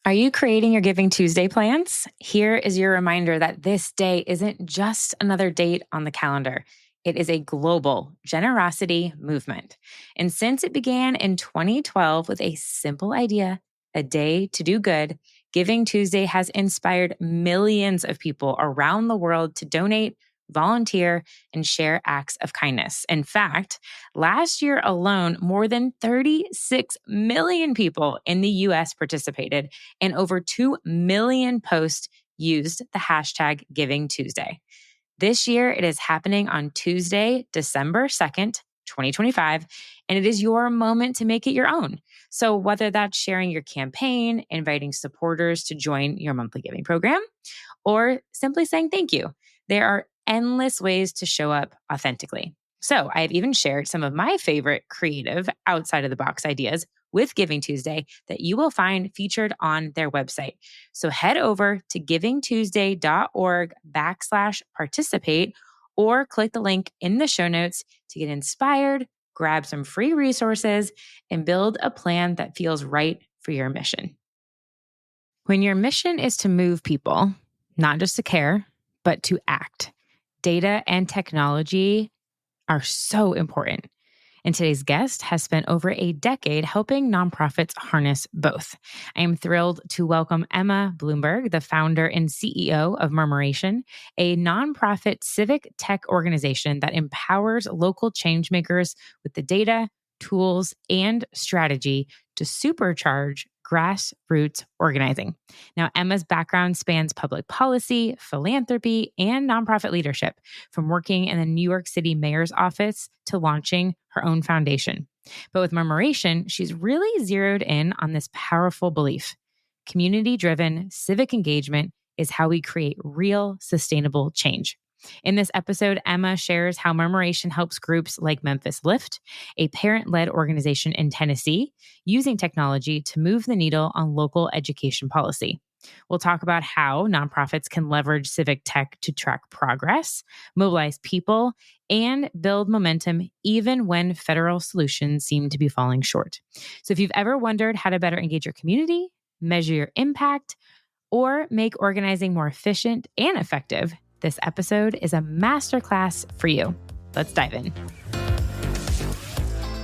Are you creating your Giving Tuesday plans? Here is your reminder that this day isn't just another date on the calendar. It is a global generosity movement. And since it began in 2012 with a simple idea, a day to do good, Giving Tuesday has inspired millions of people around the world to donate, volunteer, and share acts of kindness. In fact, last year alone, more than 36 million people in the US participated, and over 2 million posts used the hashtag Giving Tuesday. This year, it is happening on Tuesday, December 2nd, 2025, and it is your moment to make it your own. So whether that's sharing your campaign, inviting supporters to join your monthly giving program, or simply saying thank you, there are endless ways to show up authentically. So I've even shared some of my favorite creative outside of the box ideas with Giving Tuesday that you will find featured on their website. So head over to givingtuesday.org/participate or click the link in the show notes to get inspired, grab some free resources, and build a plan that feels right for your mission. When your mission is to move people, not just to care, but to act, data and technology are so important. And today's guest has spent over a decade helping nonprofits harness both. I am thrilled to welcome Emma Bloomberg, the founder and CEO of Murmuration, a nonprofit civic tech organization that empowers local changemakers with the data, tools, and strategy to supercharge grassroots organizing. Now, Emma's background spans public policy, philanthropy, and nonprofit leadership, from working in the New York City mayor's office to launching her own foundation. But with Murmuration, she's really zeroed in on this powerful belief. Community-driven civic engagement is how we create real, sustainable change. In this episode, Emma shares how Murmuration helps groups like Memphis Lift, a parent-led organization in Tennessee, using technology to move the needle on local education policy. We'll talk about how nonprofits can leverage civic tech to track progress, mobilize people, and build momentum even when federal solutions seem to be falling short. So if you've ever wondered how to better engage your community, measure your impact, or make organizing more efficient and effective, this episode is a masterclass for you. Let's dive in.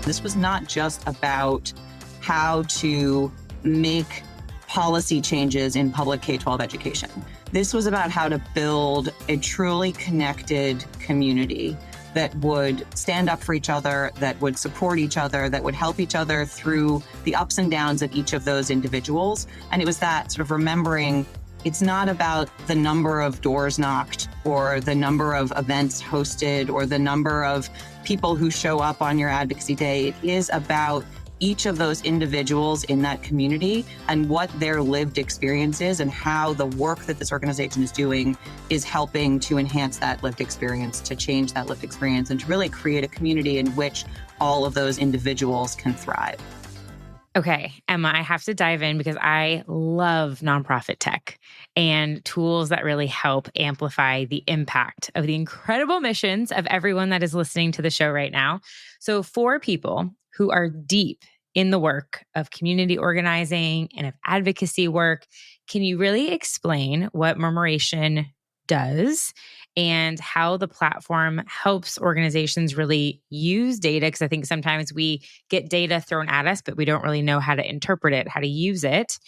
This was not just about how to make policy changes in public K-12 education. This was about how to build a truly connected community that would stand up for each other, that would support each other, that would help each other through the ups and downs of each of those individuals. And it was that sort of remembering it's not about the number of doors knocked or the number of events hosted or the number of people who show up on your advocacy day. It is about each of those individuals in that community and what their lived experience is and how the work that this organization is doing is helping to enhance that lived experience, to change that lived experience, and to really create a community in which all of those individuals can thrive. Okay, Emma, I have to dive in because I love nonprofit tech and tools that really help amplify the impact of the incredible missions of everyone that is listening to the show right now. So for people who are deep in the work of community organizing and of advocacy work, can you really explain what Murmuration does and how the platform helps organizations really use data? Because I think sometimes we get data thrown at us, but we don't really know how to interpret it, how to use it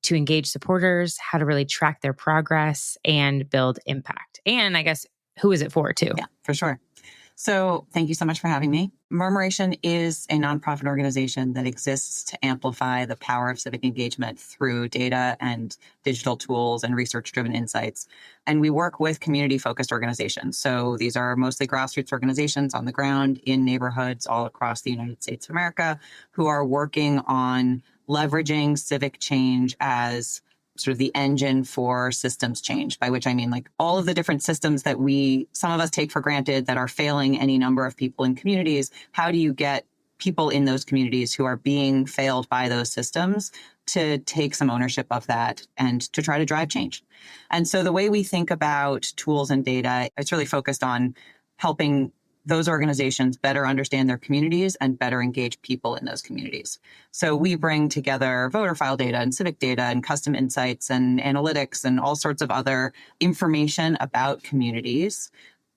to engage supporters, how to really track their progress and build impact. And I guess, who is it for too? Yeah, for sure. So thank you so much for having me. Murmuration is a nonprofit organization that exists to amplify the power of civic engagement through data and digital tools and research-driven insights. And we work with community-focused organizations. So these are mostly grassroots organizations on the ground in neighborhoods all across the United States of America who are working on leveraging civic change as sort of the engine for systems change, by which I mean like all of the different systems that some of us take for granted that are failing any number of people in communities. How do you get people in those communities who are being failed by those systems to take some ownership of that and to try to drive change? And so the way we think about tools and data, it's really focused on helping those organizations better understand their communities and better engage people in those communities. So we bring together voter file data and civic data and custom insights and analytics and all sorts of other information about communities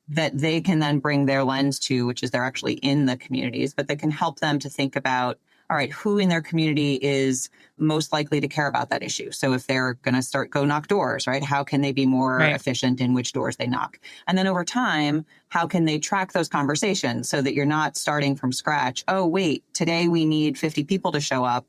that they can then bring their lens to, which is they're actually in the communities, but that can help them to think about, all right, who in their community is most likely to care about that issue? So if they're going to go knock doors, right? How can they be more efficient in which doors they knock? And then over time, how can they track those conversations so that you're not starting from scratch? Oh, wait, today we need 50 people to show up.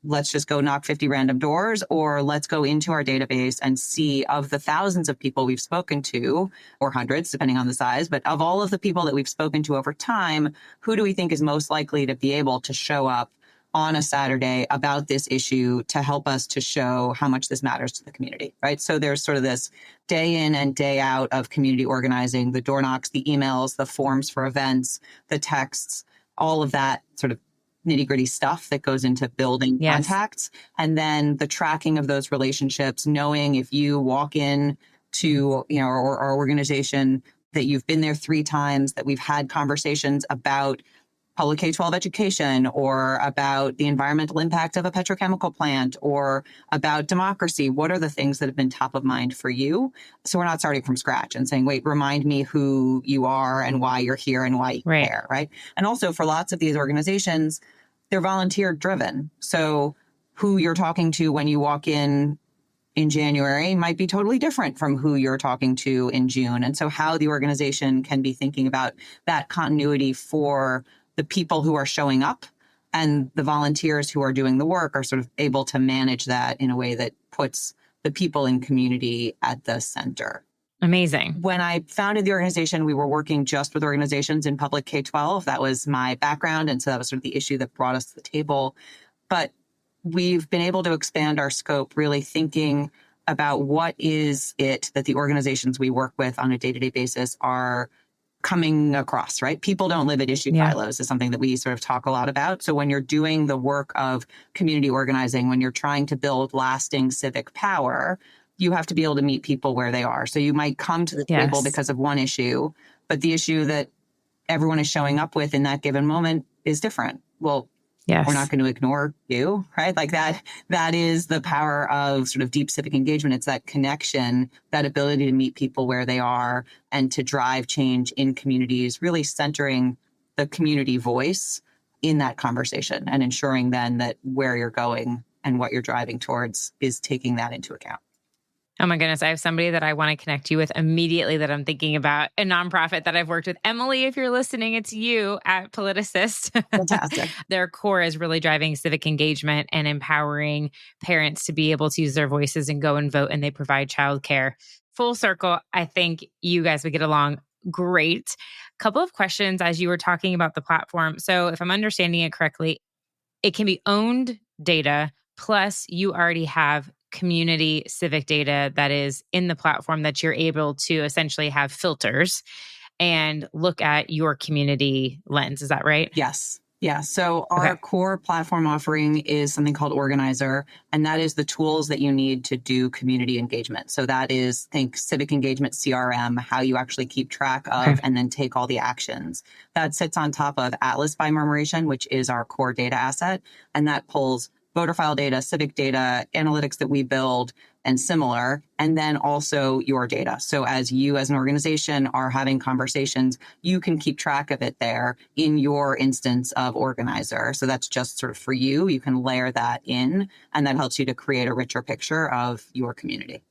Let's just go knock 50 random doors, or let's go into our database and see, of the thousands of people we've spoken to, or hundreds, depending on the size, but of all of the people that we've spoken to over time, who do we think is most likely to be able to show up on a Saturday about this issue to help us to show how much this matters to the community, right? So there's sort of this day in and day out of community organizing, the door knocks, the emails, the forms for events, the texts, all of that sort of nitty gritty stuff that goes into building contacts. And then the tracking of those relationships, knowing if you walk in to, our organization, that you've been there 3 times, that we've had conversations about public K-12 education, or about the environmental impact of a petrochemical plant, or about democracy. What are the things that have been top of mind for you? So we're not starting from scratch and saying, wait, remind me who you are and why you're here and why you care, right? And also for lots of these organizations, they're volunteer driven. So who you're talking to when you walk in January might be totally different from who you're talking to in June. And so how the organization can be thinking about that continuity for the people who are showing up and the volunteers who are doing the work are sort of able to manage that in a way that puts the people in community at the center. Amazing. When I founded the organization, we were working just with organizations in public K-12. That was my background. And so that was sort of the issue that brought us to the table. But we've been able to expand our scope, really thinking about what is it that the organizations we work with on a day-to-day basis are coming across, right? People don't live at issue silos is something that we sort of talk a lot about. So when you're doing the work of community organizing, when you're trying to build lasting civic power, you have to be able to meet people where they are. So you might come to the table because of one issue, but the issue that everyone is showing up with in that given moment is different. Well, we're not going to ignore you, right? Like that is the power of sort of deep civic engagement. It's that connection, that ability to meet people where they are and to drive change in communities, really centering the community voice in that conversation and ensuring then that where you're going and what you're driving towards is taking that into account. Oh my goodness. I have somebody that I want to connect you with immediately that I'm thinking about, a nonprofit that I've worked with. Emily, if you're listening, it's you at Politicist. Fantastic. Their core is really driving civic engagement and empowering parents to be able to use their voices and go and vote, and they provide childcare. Full circle, I think you guys would get along great. Couple of questions as you were talking about the platform. So if I'm understanding it correctly, it can be owned data, plus you already have community civic data that is in the platform that you're able to essentially have filters and look at your community lens. Is that right? Yes. Yeah. So our core platform offering is something called Organizer, and that is the tools that you need to do community engagement. So that is, think civic engagement CRM, how you actually keep track of and then take all the actions. That sits on top of Atlas by Murmuration, which is our core data asset, and that pulls voter file data, civic data, analytics that we build, and similar, and then also your data. So as you as an organization are having conversations, you can keep track of it there in your instance of Organizer. So that's just sort of for you. You can layer that in, and that helps you to create a richer picture of your community.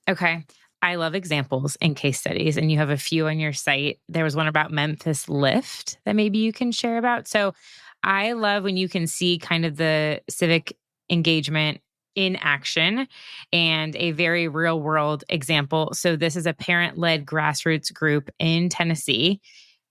Okay. I love examples and case studies, and you have a few on your site. There was one about Memphis Lift that maybe you can share about. So I love when you can see kind of the civic engagement in action and a very real world example. So this is a parent-led grassroots group in Tennessee.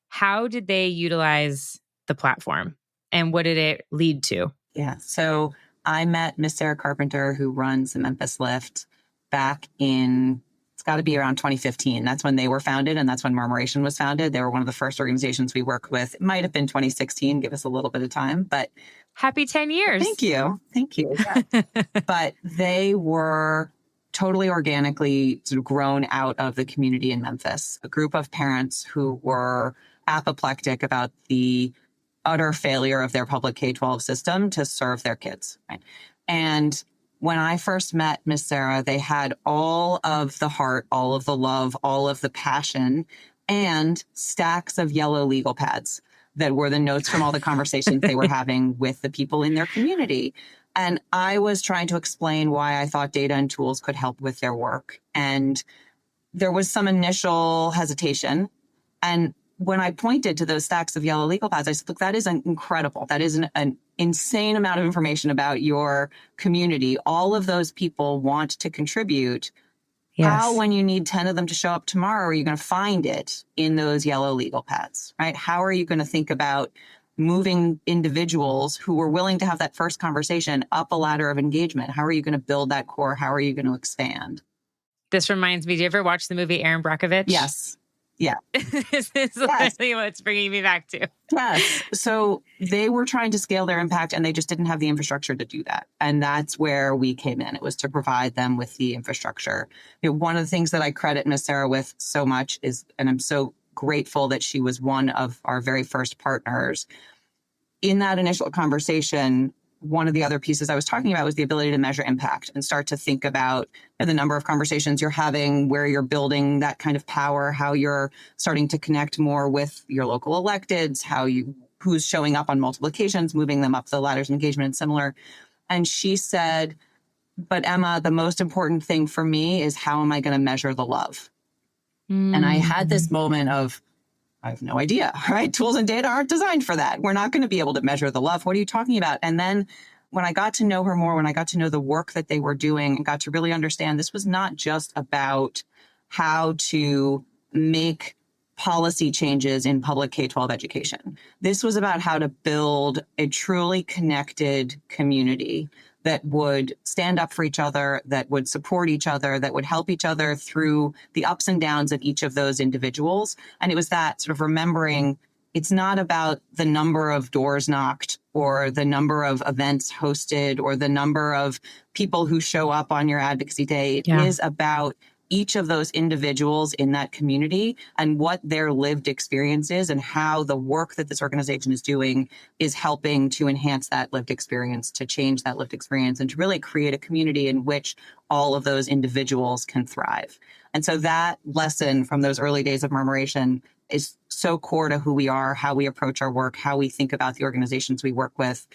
How did they utilize the platform and what did it lead to? Yeah. So I met Miss Sarah Carpenter, who runs the Memphis Lift, back in, it's got to be around 2015. That's when they were founded, and that's when Murmuration was founded. They were one of the first organizations we worked with. It might have been 2016. Give us a little bit of time, but happy 10 years. Thank you. Thank you. Yeah. But they were totally organically sort of grown out of the community in Memphis, a group of parents who were apoplectic about the utter failure of their public K-12 system to serve their kids. Right? And when I first met Miss Sarah, they had all of the heart, all of the love, all of the passion, and stacks of yellow legal pads that were the notes from all the conversations they were having with the people in their community. And I was trying to explain why I thought data and tools could help with their work. And there was some initial hesitation. And when I pointed to those stacks of yellow legal pads, I said, look, that is incredible. That is an insane amount of information about your community. All of those people want to contribute. Yes. How, when you need 10 of them to show up tomorrow, are you going to find it in those yellow legal pads, right? How are you going to think about moving individuals who were willing to have that first conversation up a ladder of engagement? How are you going to build that core? How are you going to expand? This reminds me, do you ever watch the movie Aaron Brockovich? Yes. Yeah. This is literally what's bringing me back to. Yes. So they were trying to scale their impact and they just didn't have the infrastructure to do that. And that's where we came in. It was to provide them with the infrastructure. One of the things that I credit Miss Sarah with so much is, and I'm so grateful that she was one of our very first partners. In that initial conversation, one of the other pieces I was talking about was the ability to measure impact and start to think about the number of conversations you're having, where you're building that kind of power, how you're starting to connect more with your local electeds, who's showing up on multiple occasions, moving them up the ladders of engagement and similar. And she said, but Emma, the most important thing for me is how am I going to measure the love? And I had this moment of, I have no idea, right? Tools and data aren't designed for that. We're not going to be able to measure the love. What are you talking about? And then when I got to know her more, when I got to know the work that they were doing and got to really understand this was not just about how to make policy changes in public K-12 education. This was about how to build a truly connected community that would stand up for each other, that would support each other, that would help each other through the ups and downs of each of those individuals. And it was that sort of remembering it's not about the number of doors knocked or the number of events hosted or the number of people who show up on your advocacy day. It is about each of those individuals in that community and what their lived experience is and how the work that this organization is doing is helping to enhance that lived experience, to change that lived experience, and to really create a community in which all of those individuals can thrive. And so that lesson from those early days of Murmuration is so core to who we are, how we approach our work, how we think about the organizations we work with.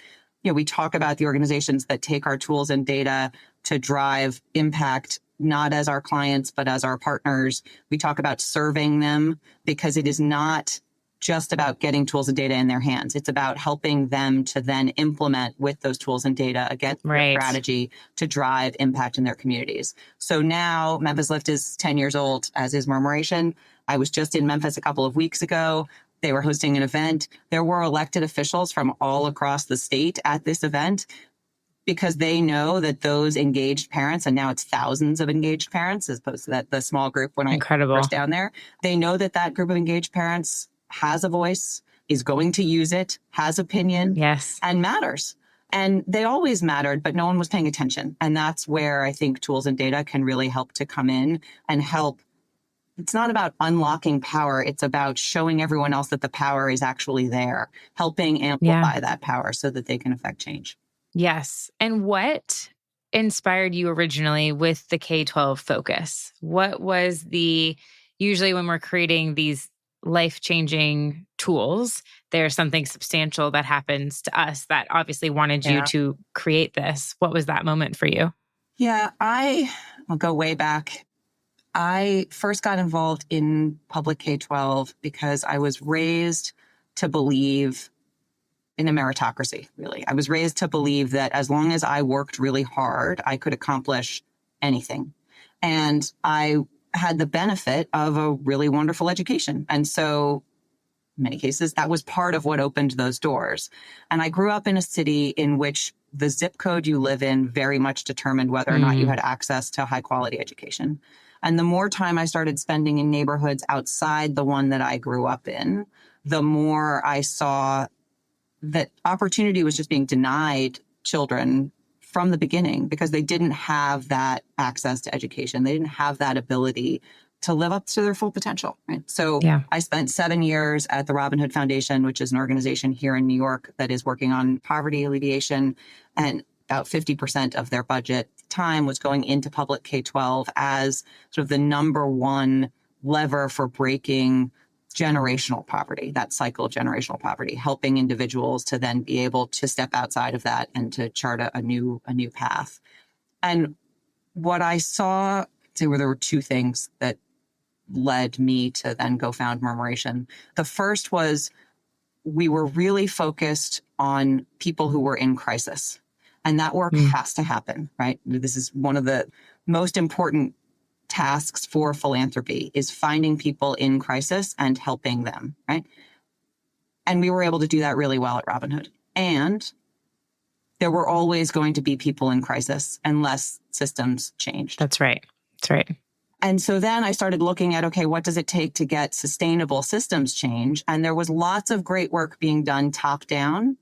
We talk about the organizations that take our tools and data to drive impact, not as our clients, but as our partners. We talk about serving them because it is not just about getting tools and data in their hands. It's about helping them to then implement with those tools and data against their strategy to drive impact in their communities. So now Memphis Lift is 10 years old, as is Murmuration. I was just in Memphis a couple of weeks ago. They were hosting an event. There were elected officials from all across the state at this event because they know that those engaged parents, and now it's thousands of engaged parents as opposed to that the small group when I first down there, they know that that group of engaged parents has a voice, is going to use it, has opinion, and matters. And they always mattered, but no one was paying attention. And that's where I think tools and data can really help to come in and help. It's not about unlocking power. It's about showing everyone else that the power is actually there, helping amplify that power so that they can affect change. Yes. And what inspired you originally with the K-12 focus? What was usually when we're creating these life-changing tools, there's something substantial that happens to us that obviously wanted you to create this. What was that moment for you? Yeah, I'll go way back. I first got involved in public K-12 because I was raised to believe in a meritocracy, really. I was raised to believe that as long as I worked really hard, I could accomplish anything. And I had the benefit of a really wonderful education. And so in many cases, that was part of what opened those doors. And I grew up in a city in which the zip code you live in very much determined whether or not you had access to high quality education. And the more time I started spending in neighborhoods outside the one that I grew up in, the more I saw that opportunity was just being denied children from the beginning because they didn't have that access to education. They didn't have that ability to live up to their full potential, right? So Yeah. I spent 7 years at the Robin Hood Foundation, which is an organization here in New York that is working on poverty alleviation, and about 50% of their budget time was going into public K-12 as sort of the number one lever for breaking generational poverty, that cycle of generational poverty, helping individuals to then be able to step outside of that and to chart a new path. And what I saw, there were two things that led me to then go found Murmuration. The first was we were really focused on people who were in crisis. And that work has to happen, right? This is one of the most important tasks for philanthropy, is finding people in crisis and helping them, right? And we were able to do that really well at Robin Hood. And there were always going to be people in crisis unless systems changed. That's right. That's right. And so then I started looking at, okay, what does it take to get sustainable systems change? And there was lots of great work being done top down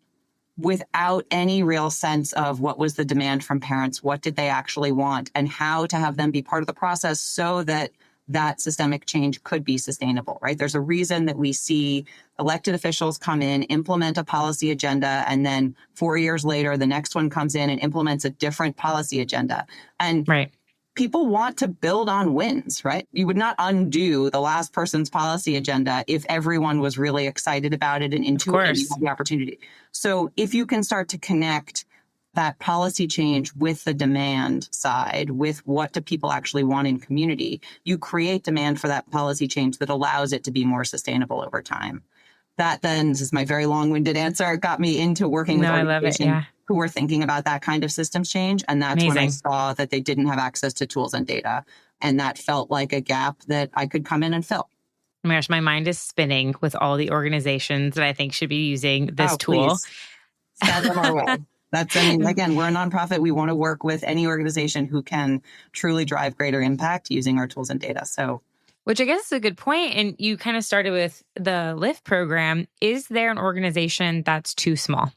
without any real sense of what was the demand from parents, what did they actually want, and how to have them be part of the process so that that systemic change could be sustainable, right? There's a reason that we see elected officials come in, implement a policy agenda, and then 4 years later, the next one comes in and implements a different policy agenda. And right. People want to build on wins, right? You would not undo the last person's policy agenda if everyone was really excited about it and into it and you had the opportunity. So if you can start to connect that policy change with the demand side, with what do people actually want in community, you create demand for that policy change that allows it to be more sustainable over time. That then, this is my very long-winded answer, got me into working with organizations who were thinking about that kind of systems change. And that's when I saw that they didn't have access to tools and data. And that felt like a gap that I could come in and fill. Oh my gosh, my mind is spinning with all the organizations that I think should be using this tool. Please. Send them our way. Again, we're a nonprofit. We want to work with any organization who can truly drive greater impact using our tools and data. So, which I guess is a good point. And you kind of started with the Lift program. Is there an organization that's too small?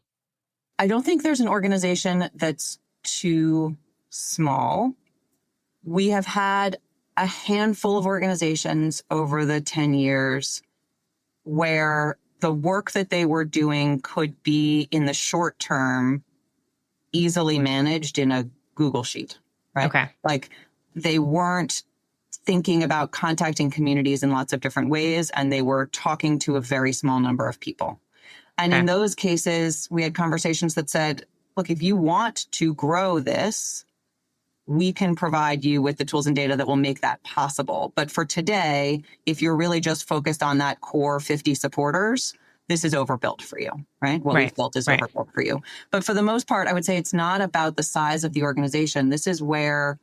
I don't think there's an organization that's too small. We have had a handful of organizations over the 10 years where the work that they were doing could be, in the short term, easily managed in a Google sheet, right? Okay. Like, they weren't thinking about contacting communities in lots of different ways, and they were talking to a very small number of people. And in those cases, we had conversations that said, look, if you want to grow this, we can provide you with the tools and data that will make that possible. But for today, if you're really just focused on that core 50 supporters, this is overbuilt for you, right? What we've built is overbuilt for you. But for the most part, I would say it's not about the size of the organization. This is where,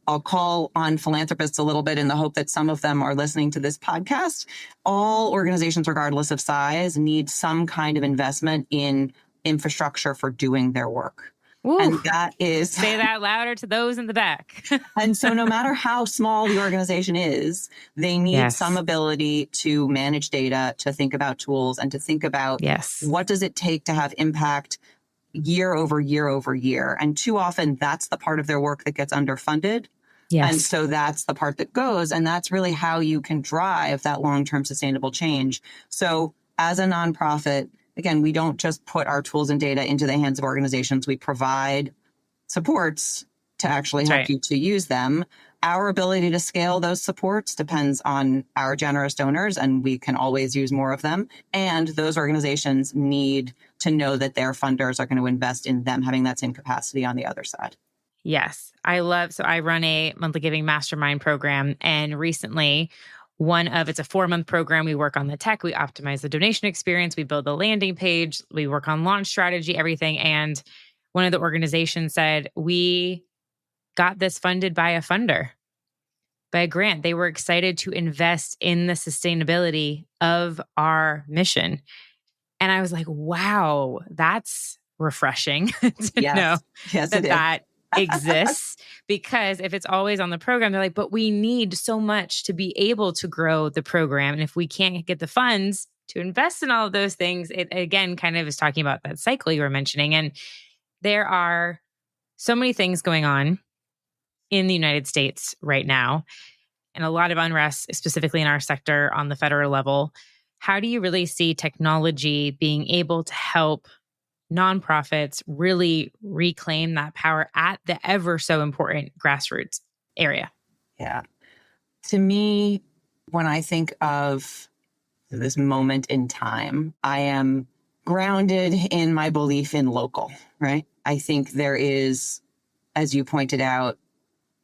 I'll call on philanthropists a little bit in the hope that some of them are listening to this podcast. All organizations, regardless of size, need some kind of investment in infrastructure for doing their work. Ooh, and that is... Say that louder to those in the back. And so no matter how small the organization is, they need some ability to manage data, to think about tools, and to think about what does it take to have impact year over year over year. And too often, that's the part of their work that gets underfunded. And so that's the part that goes. And that's really how you can drive that long-term sustainable change. So as a nonprofit, again, we don't just put our tools and data into the hands of organizations. We provide supports to actually help you to use them. Our ability to scale those supports depends on our generous donors, and we can always use more of them. And those organizations need to know that their funders are going to invest in them having that same capacity on the other side. Yes. So I run a monthly giving mastermind program, and recently it's a 4-month program. We work on the tech, we optimize the donation experience, we build the landing page, we work on launch strategy, everything. And one of the organizations said, we got this funded by a funder, by a grant. They were excited to invest in the sustainability of our mission. And I was like, wow, that's refreshing to know that exists. Because if it's always on the program, they're like, but we need so much to be able to grow the program. And if we can't get the funds to invest in all of those things, it again kind of is talking about that cycle you were mentioning. And there are so many things going on in the United States right now. and a lot of unrest, specifically in our sector on the federal level. How do you really see technology being able to help nonprofits really reclaim that power at the ever so important grassroots area? Yeah. To me, when I think of this moment in time, I am grounded in my belief in local, right? I think there is, as you pointed out,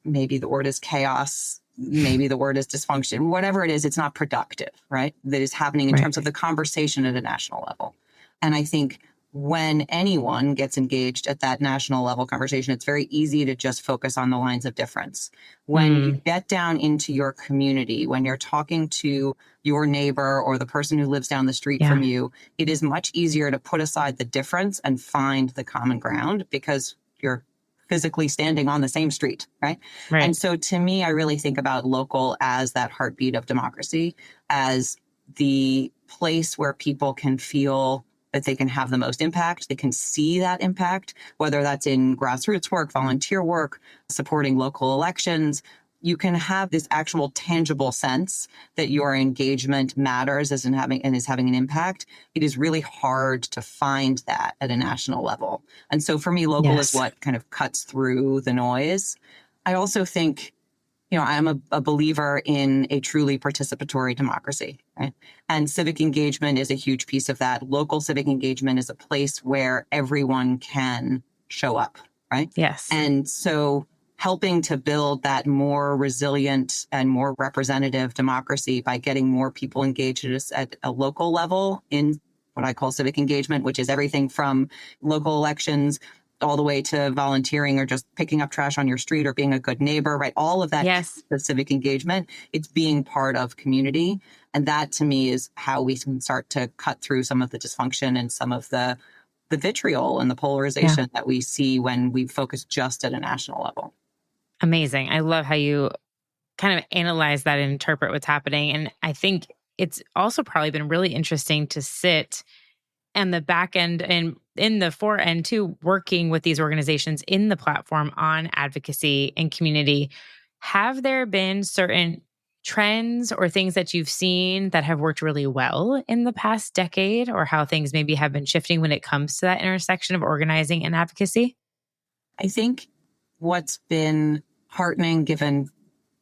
maybe the word is chaos, maybe the word is dysfunction, whatever it is, it's not productive, right? That is happening in Right. terms of the conversation at a national level. And I think when anyone gets engaged at that national level conversation, it's very easy to just focus on the lines of difference. When you get down into your community, when you're talking to your neighbor or the person who lives down the street Yeah. from you, it is much easier to put aside the difference and find the common ground because you're physically standing on the same street, right? Right. And so to me, I really think about local as that heartbeat of democracy, as the place where people can feel that they can have the most impact. They can see that impact, whether that's in grassroots work, volunteer work, supporting local elections. You can have this actual tangible sense that your engagement matters as in having and is having an impact. It is really hard to find that at a national level. And so for me, local is what kind of cuts through the noise. I also think, I'm a believer in a truly participatory democracy, right? And civic engagement is a huge piece of that. Local civic engagement is a place where everyone can show up, right? Yes. And so helping to build that more resilient and more representative democracy by getting more people engaged at a local level in what I call civic engagement, which is everything from local elections all the way to volunteering or just picking up trash on your street or being a good neighbor, right? All of that, Yes. the civic engagement, it's being part of community. And that to me is how we can start to cut through some of the dysfunction and some of the vitriol and the polarization that we see when we focus just at a national level. Amazing. I love how you kind of analyze that and interpret what's happening. And I think it's also probably been really interesting to sit and the back end and in the fore end too, working with these organizations in the platform on advocacy and community. Have there been certain trends or things that you've seen that have worked really well in the past decade, or how things maybe have been shifting when it comes to that intersection of organizing and advocacy? I think what's been heartening, given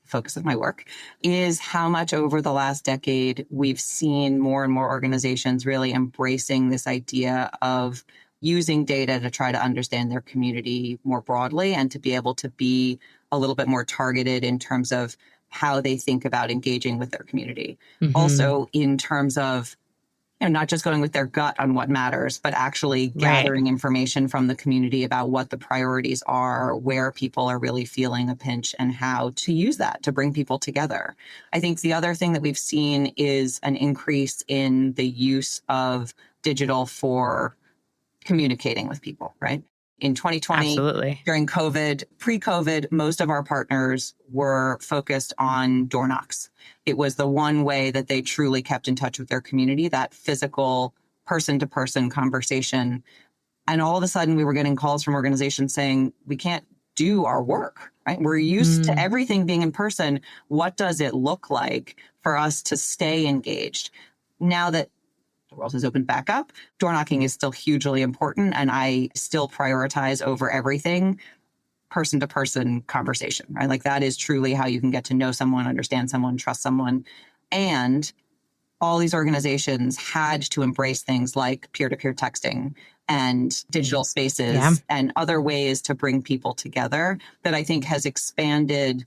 focus of my work, is how much over the last decade we've seen more and more organizations really embracing this idea of using data to try to understand their community more broadly and to be able to be a little bit more targeted in terms of how they think about engaging with their community. Also, in terms of not just going with their gut on what matters, but actually gathering information from the community about what the priorities are, where people are really feeling a pinch, and how to use that to bring people together. I think the other thing that we've seen is an increase in the use of digital for communicating with people, right? In 2020, Absolutely. during COVID, pre-COVID, most of our partners were focused on door knocks. It was the one way that they truly kept in touch with their community, that physical person-to-person conversation. And all of a sudden, we were getting calls from organizations saying, we can't do our work, right? We're used to everything being in person. What does it look like for us to stay engaged? Now that the world has opened back up, door knocking is still hugely important. And I still prioritize over everything person to person conversation, right? Like that is truly how you can get to know someone, understand someone, trust someone. And all these organizations had to embrace things like peer-to-peer texting and digital spaces and other ways to bring people together that I think has expanded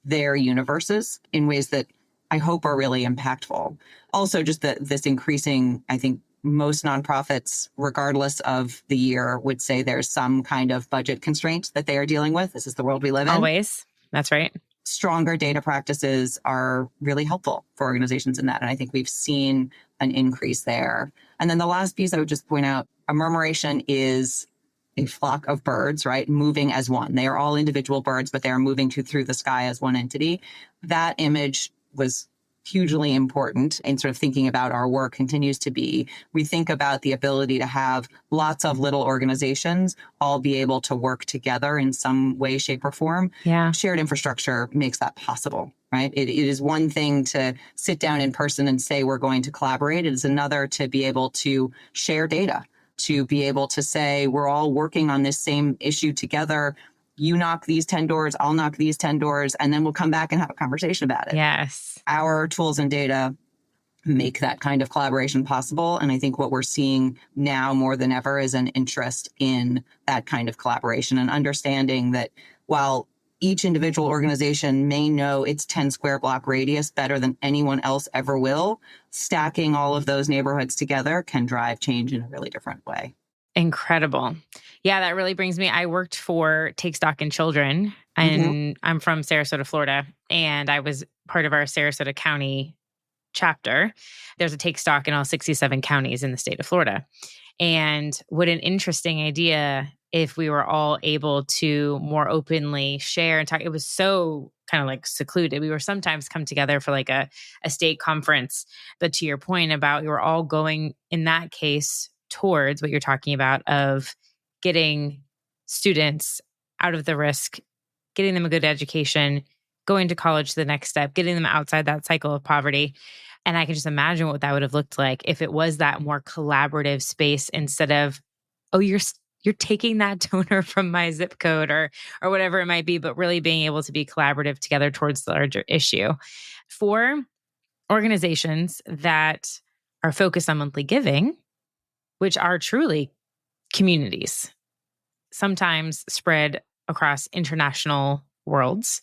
their universes in ways that I hope are really impactful. Also, just this increasing, I think most nonprofits, regardless of the year, would say there's some kind of budget constraint that they are dealing with. This is the world we live in. Always. That's right. Stronger data practices are really helpful for organizations in that. And I think we've seen an increase there. And then the last piece I would just point out, a murmuration is a flock of birds, right? Moving as one. They are all individual birds, but they are moving through the sky as one entity. That image was hugely important in sort of thinking about our work continues to be, we think about the ability to have lots of little organizations all be able to work together in some way, shape, or form. Yeah. Shared infrastructure makes that possible, right? It is one thing to sit down in person and say we're going to collaborate. It is another to be able to share data, to be able to say we're all working on this same issue together. You knock these 10 doors, I'll knock these 10 doors, and then we'll come back and have a conversation about it. Yes. Our tools and data make that kind of collaboration possible. And I think what we're seeing now more than ever is an interest in that kind of collaboration and understanding that while each individual organization may know its 10 square block radius better than anyone else ever will, stacking all of those neighborhoods together can drive change in a really different way. Incredible. Yeah, that really brings me. I worked for Take Stock in Children, and I'm from Sarasota, Florida, and I was part of our Sarasota County chapter. There's a Take Stock in all 67 counties in the state of Florida. And what an interesting idea if we were all able to more openly share and talk. It was so kind of like secluded. We were sometimes come together for like a state conference. But to your point about you were all going in that case towards what you're talking about of getting students out of the risk, getting them a good education, going to college the next step, getting them outside that cycle of poverty. And I can just imagine what that would have looked like if it was that more collaborative space instead of, oh, you're taking that toner from my zip code or whatever it might be, but really being able to be collaborative together towards the larger issue. For organizations that are focused on monthly giving, which are truly communities, sometimes spread across international worlds,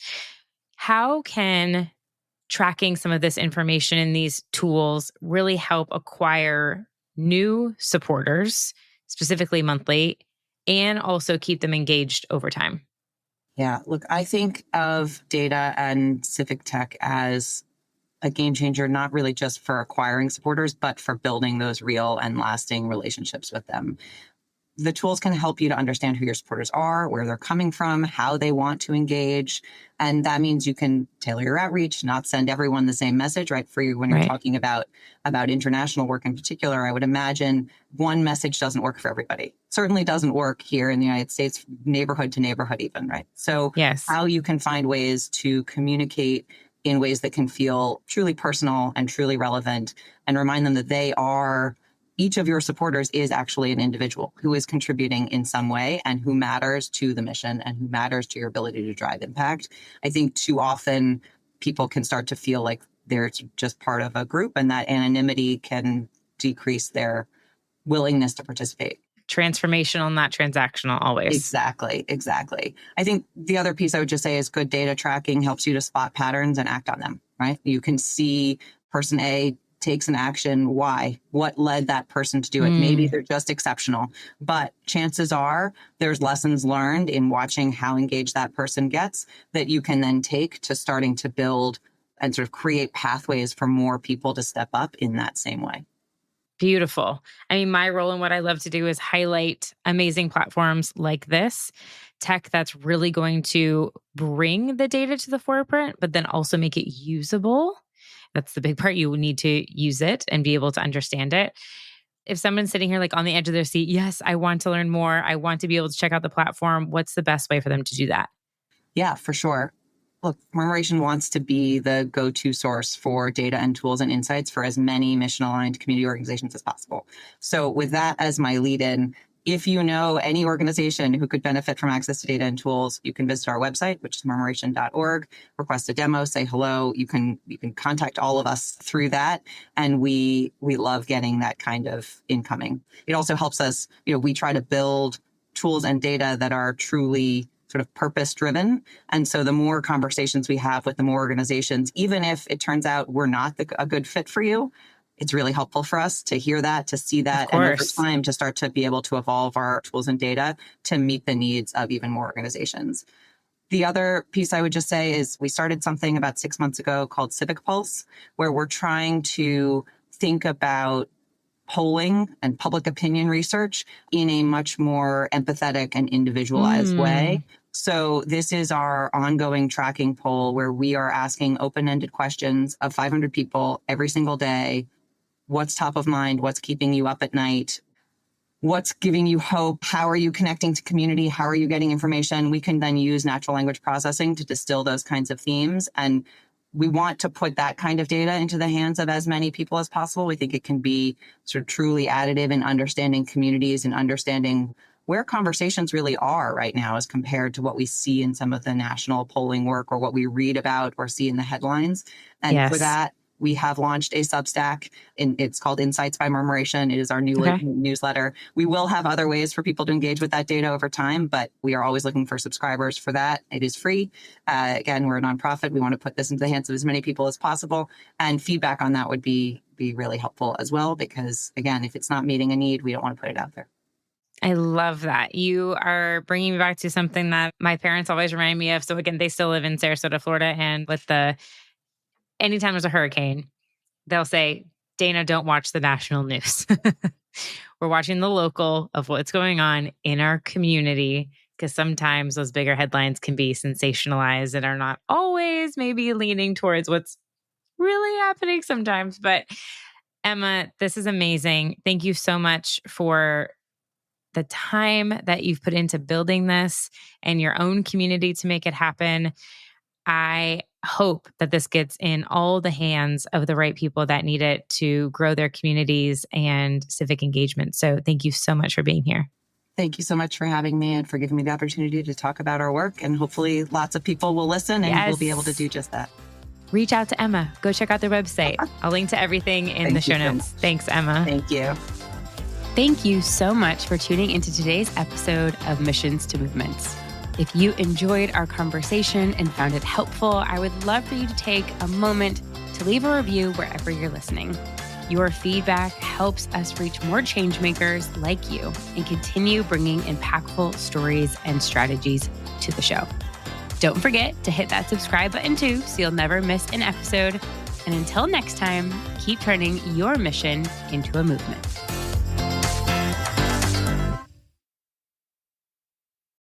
how can tracking some of this information in these tools really help acquire new supporters, specifically monthly, and also keep them engaged over time? Yeah, look, I think of data and civic tech as a game changer, not really just for acquiring supporters, but for building those real and lasting relationships with them. The tools can help you to understand who your supporters are, where they're coming from, how they want to engage. And that means you can tailor your outreach, not send everyone the same message, right? For you, when you're talking about international work in particular, I would imagine one message doesn't work for everybody. Certainly doesn't work here in the United States, neighborhood to neighborhood even, right? So yes, how you can find ways to communicate in ways that can feel truly personal and truly relevant and remind them that each of your supporters is actually an individual who is contributing in some way and who matters to the mission and who matters to your ability to drive impact. I think too often people can start to feel like they're just part of a group, and that anonymity can decrease their willingness to participate. Transformational, not transactional, always. Exactly. I think the other piece I would just say is good data tracking helps you to spot patterns and act on them, right? You can see person A takes an action. Why? What led that person to do it? Maybe they're just exceptional, but chances are there's lessons learned in watching how engaged that person gets that you can then take to starting to build and sort of create pathways for more people to step up in that same way. Beautiful. I mean, my role and what I love to do is highlight amazing platforms like this, tech that's really going to bring the data to the forefront, but then also make it usable. That's the big part. You need to use it and be able to understand it. If someone's sitting here like on the edge of their seat, yes, I want to learn more. I want to be able to check out the platform. What's the best way for them to do that? Yeah, for sure. Look, Murmuration wants to be the go-to source for data and tools and insights for as many mission-aligned community organizations as possible. So with that as my lead-in, if you know any organization who could benefit from access to data and tools, you can visit our website, which is murmuration.org, request a demo, say hello. You can contact all of us through that. And we love getting that kind of incoming. It also helps us, we try to build tools and data that are truly sort of purpose driven. And so the more conversations we have with the more organizations, even if it turns out we're not a good fit for you, it's really helpful for us to hear that, to see that, and over time to start to be able to evolve our tools and data to meet the needs of even more organizations. The other piece I would just say is we started something about 6 months ago called Civic Pulse, where we're trying to think about polling and public opinion research in a much more empathetic and individualized way, So this is our ongoing tracking poll where we are asking open-ended questions of 500 people every single day. What's top of mind? What's keeping you up at night? What's giving you hope? How are you connecting to community? How are you getting information? We can then use natural language processing to distill those kinds of themes. And we want to put that kind of data into the hands of as many people as possible. We think it can be sort of truly additive in understanding communities and understanding where conversations really are right now as compared to what we see in some of the national polling work or what we read about or see in the headlines. And for that, we have launched a Substack. It's called Insights by Murmuration. It is our new newsletter. We will have other ways for people to engage with that data over time, but we are always looking for subscribers for that. It is free. Again, we're a nonprofit. We want to put this into the hands of as many people as possible. And feedback on that would be really helpful as well, because again, if it's not meeting a need, we don't want to put it out there. I love that. You are bringing me back to something that my parents always remind me of. So again, they still live in Sarasota, Florida. And anytime there's a hurricane, they'll say, Dana, don't watch the national news. We're watching the local of what's going on in our community, because sometimes those bigger headlines can be sensationalized and are not always maybe leaning towards what's really happening sometimes. But Emma, this is amazing. Thank you so much for the time that you've put into building this and your own community to make it happen. I hope that this gets in all the hands of the right people that need it to grow their communities and civic engagement. So thank you so much for being here. Thank you so much for having me and for giving me the opportunity to talk about our work. And hopefully lots of people will listen and we'll be able to do just that. Reach out to Emma. Go check out their website. I'll link to everything in the show notes. Thanks, Emma. Thank you. Thank you so much for tuning into today's episode of Missions to Movements. If you enjoyed our conversation and found it helpful, I would love for you to take a moment to leave a review wherever you're listening. Your feedback helps us reach more change makers like you and continue bringing impactful stories and strategies to the show. Don't forget to hit that subscribe button too, so you'll never miss an episode. And until next time, keep turning your mission into a movement.